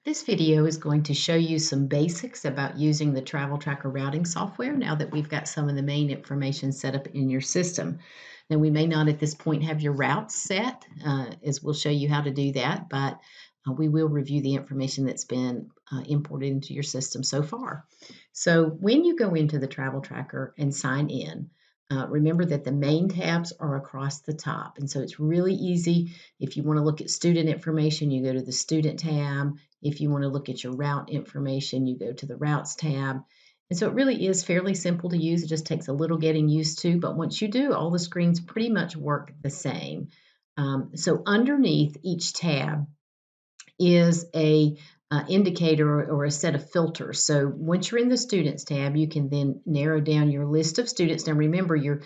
This video is going to show you some basics about using the Travel Tracker routing software now that we've got some of the main information set up in your system. Now, we may not at this point have your routes set, as we'll show you how to do that, but we will review the information that's been imported into your system so far. So when you go into the Travel Tracker and sign in, remember that the main tabs are across the top. And so it's really easy. If you want to look at student information, you go to the student tab. If you want to look at your route information, you go to the routes tab. And so it really is fairly simple to use. It just takes a little getting used to, but once you do, all the screens pretty much work the same. So underneath each tab is a indicator or a set of filters. So once you're in the Students tab, you can then narrow down your list of students. Now remember, your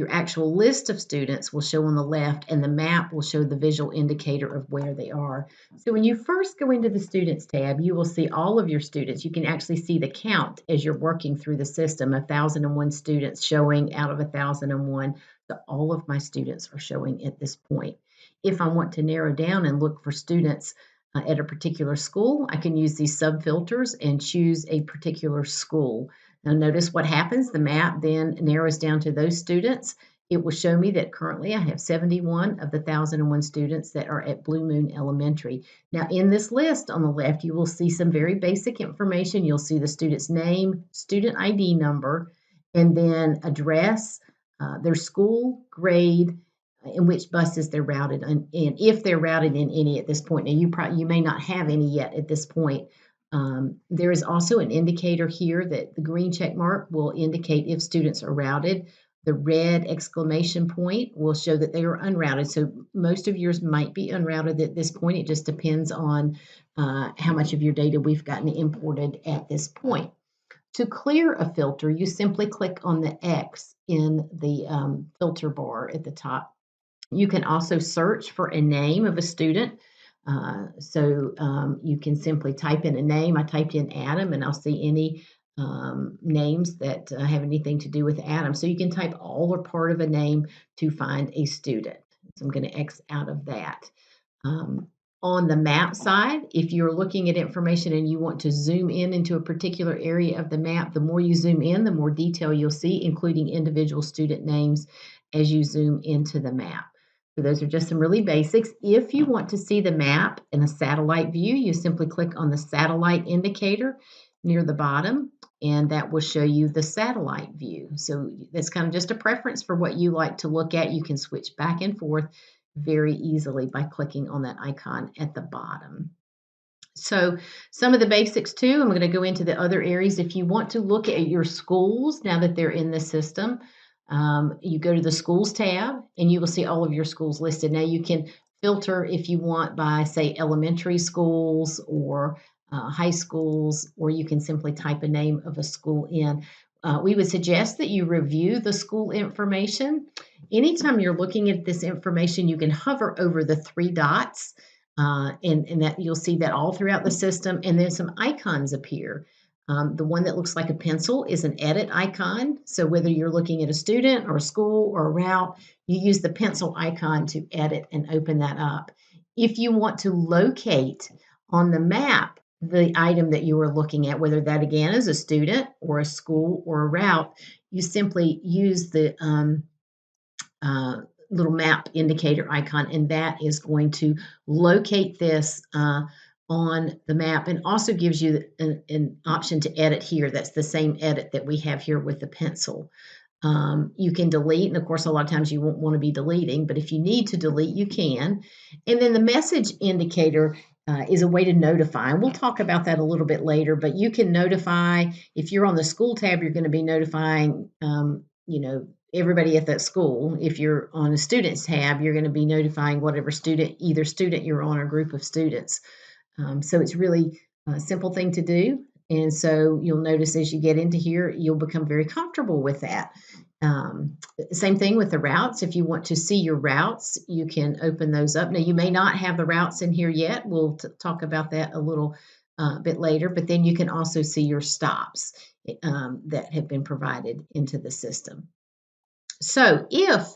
actual list of students will show on the left, and the map will show the visual indicator of where they are. So when you first go into the Students tab, you will see all of your students. You can actually see the count as you're working through the system, 1,001 students showing out of 1,001. So all of my students are showing at this point. If I want to narrow down and look for students at a particular school, I can use these sub-filters and choose a particular school. Now notice what happens. The map then narrows down to those students. It will show me that currently I have 71 of the 1,001 students that are at Blue Moon Elementary. Now in this list on the left, you will see some very basic information. You'll see the student's name, student ID number, and then address, their school, grade, in which buses they're routed and if they're routed in any at this point. Now you may not have any yet at this point. There is also an indicator here that the green check mark will indicate if students are routed. The red exclamation point will show that they are unrouted. So most of yours might be unrouted at this point. It just depends on how much of your data we've gotten imported at this point. To clear a filter, you simply click on the X in the filter bar at the top. You can also search for a name of a student. You can simply type in a name. I typed in Adam, and I'll see any names that have anything to do with Adam. So you can type all or part of a name to find a student. So I'm going to X out of that. On the map side, if you're looking at information and you want to zoom in into a particular area of the map, the more you zoom in, the more detail you'll see, including individual student names as you zoom into the map. So those are just some really basics. If you want to see the map in a satellite view, you simply click on the satellite indicator near the bottom, and that will show you the satellite view. So that's kind of just a preference for what you like to look at. You can switch back and forth very easily by clicking on that icon at the bottom. So some of the basics too, I'm going to go into the other areas. If you want to look at your schools now that they're in the system, you go to the schools tab and you will see all of your schools listed. Now you can filter if you want by, say, elementary schools or high schools, or you can simply type a name of a school in. We would suggest that you review the school information. Anytime you're looking at this information, you can hover over the three dots, and that you'll see that all throughout the system, and then some icons appear. The one that looks like a pencil is an edit icon. So whether you're looking at a student or a school or a route, you use the pencil icon to edit and open that up. If you want to locate on the map the item that you are looking at, whether that again is a student or a school or a route, you simply use the little map indicator icon, and that is going to locate this on the map, and also gives you an option to edit here. That's the same edit that we have here with the pencil. You can delete, and of course, a lot of times you won't want to be deleting, but if you need to delete, you can. And then the message indicator is a way to notify. And we'll talk about that a little bit later, but you can notify. If you're on the school tab, you're going to be notifying, everybody at that school. If you're on a students tab, you're going to be notifying whatever student, either student you're on or group of students. So it's really a simple thing to do. And so you'll notice as you get into here, you'll become very comfortable with that. Same thing with the routes. If you want to see your routes, you can open those up. Now, you may not have the routes in here yet. We'll talk about that a little bit later, but then you can also see your stops that have been provided into the system. So if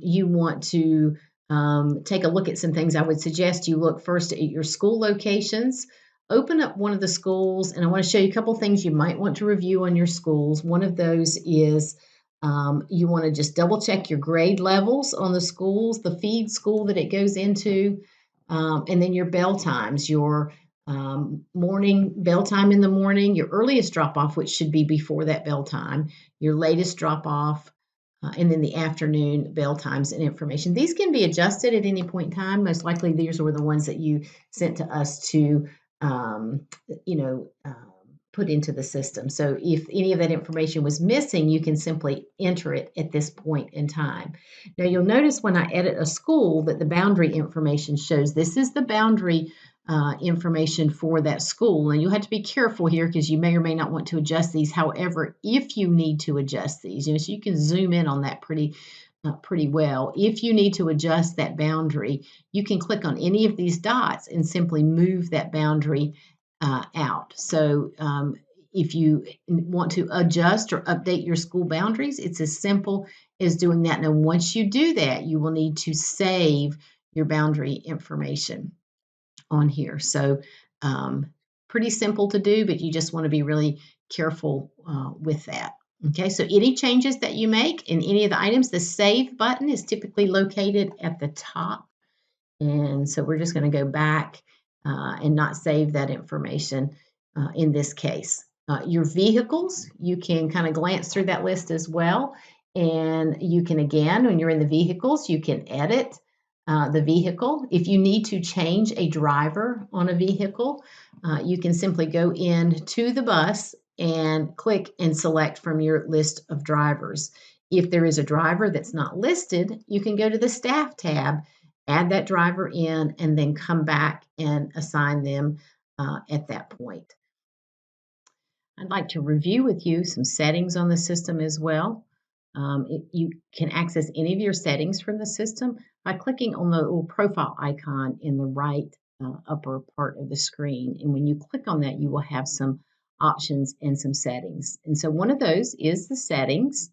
you want to take a look at some things, I would suggest you look first at your school locations. open up one of the schools, and I want to show you a couple things you might want to review on your schools. One of those is you want to just double check your grade levels on the schools, the feed school that it goes into, and then your bell times, your morning bell time in the morning, your earliest drop off, which should be before that bell time, your latest drop off, and then the afternoon bell times and information. These can be adjusted at any point in time. Most likely, these were the ones that you sent to us to, um, you know, put into the system. So if any of that information was missing, you can simply enter it at this point in time. Now you'll notice when I edit a school that the boundary information shows this is the boundary information for that school. And you'll have to be careful here because you may or may not want to adjust these. However, if you need to adjust these, so you can zoom in on that pretty well. If you need to adjust that boundary, you can click on any of these dots and simply move that boundary out. So if you want to adjust or update your school boundaries, it's as simple as doing that. Now, once you do that, you will need to save your boundary information on here. So pretty simple to do, but you just want to be really careful with that. Okay, so any changes that you make in any of the items, the Save button is typically located at the top. And so we're just going to go back and not save that information in this case. Your vehicles, you can kind of glance through that list as well. And you can, again, when you're in the vehicles, you can edit the vehicle. If you need to change a driver on a vehicle, you can simply go into the bus and click and select from your list of drivers. If there is a driver that's not listed, you can go to the Staff tab, add that driver in, and then come back and assign them at that point. I'd like to review with you some settings on the system as well. You can access any of your settings from the system by clicking on the little profile icon in the right upper part of the screen. And when you click on that, you will have some options and some settings. And so one of those is the settings.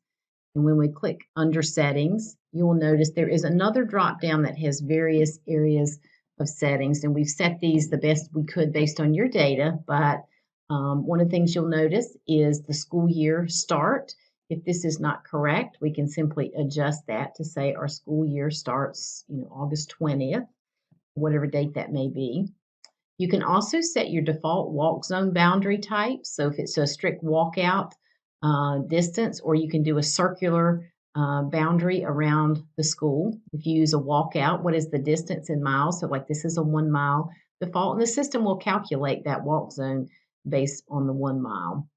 And when we click under settings, you will notice there is another drop down that has various areas of settings. And we've set these the best we could based on your data. But one of the things you'll notice is the school year start. If this is not correct, we can simply adjust that to say our school year starts, August 20th, whatever date that may be. You can also set your default walk zone boundary type. So if it's a strict walkout distance, or you can do a circular boundary around the school. If you use a walkout, what is the distance in miles? So like this is a 1 mile default, and the system will calculate that walk zone based on the 1 mile.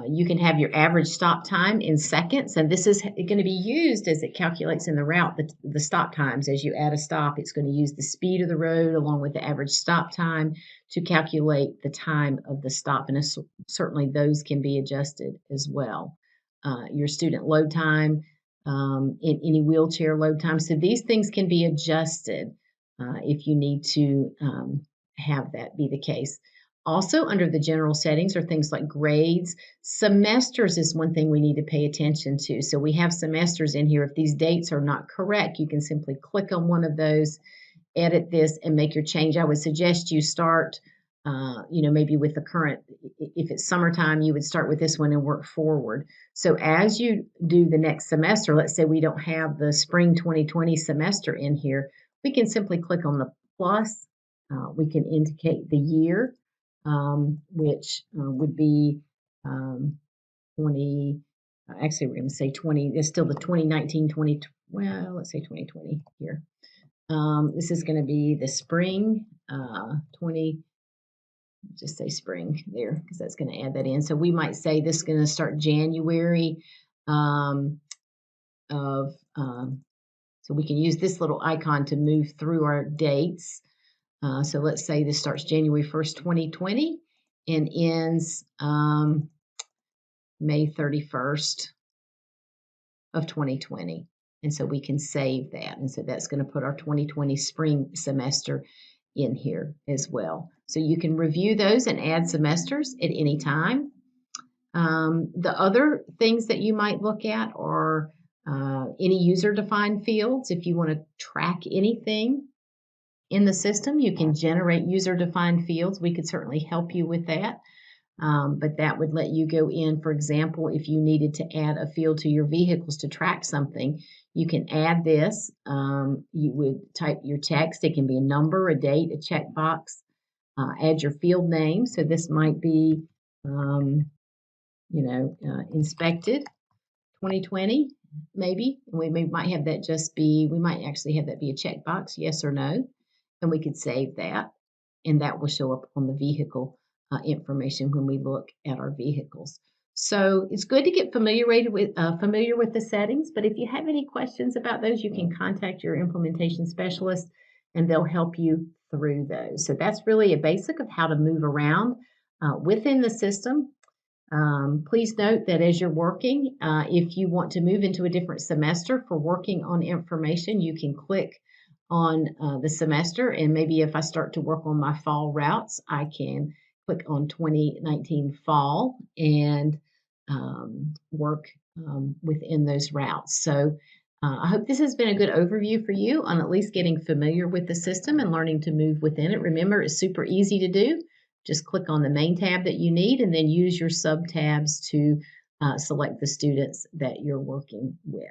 You can have your average stop time in seconds, and this is going to be used as it calculates in the route the stop times. As you add a stop, it's going to use the speed of the road along with the average stop time to calculate the time of the stop, and certainly those can be adjusted as well. Your student load time, in any wheelchair load time. So these things can be adjusted if you need to have that be the case. Also, under the general settings are things like grades. Semesters is one thing we need to pay attention to. So we have semesters in here. If these dates are not correct, you can simply click on one of those, edit this, and make your change. I would suggest you start, maybe with the current, if it's summertime, you would start with this one and work forward. So as you do the next semester, let's say we don't have the spring 2020 semester in here, we can simply click on the plus. We can indicate the year, which would be 20, actually we're going to say 20, it's still the 2019, 20, well, let's say 2020 here. This is going to be the spring 20, just say spring there, because that's going to add that in. So we might say this is going to start January so we can use this little icon to move through our dates. So let's say this starts January 1st, 2020 and ends May 31st of 2020. And so we can save that. And so that's going to put our 2020 spring semester in here as well. So you can review those and add semesters at any time. The other things that you might look at are any user-defined fields. If you want to track anything, In the system, you can generate user-defined fields. We could certainly help you with that. But that would let you go in, for example, if you needed to add a field to your vehicles to track something, you can add this. You would type your text. It can be a number, a date, a checkbox. Add your field name. So this might be, inspected 2020, maybe. And might have that just be, we might actually have that be a checkbox, yes or no. And we could save that, and that will show up on the vehicle information when we look at our vehicles. So it's good to get familiar with the settings, but if you have any questions about those, you can contact your implementation specialist and they'll help you through those. So that's really a basic of how to move around within the system. Please note that as you're working, if you want to move into a different semester for working on information, you can click on the semester. And maybe if I start to work on my fall routes, I can click on 2019 fall and work within those routes. So I hope this has been a good overview for you on at least getting familiar with the system and learning to move within it. Remember, it's super easy to do. Just click on the main tab that you need and then use your sub tabs to select the students that you're working with.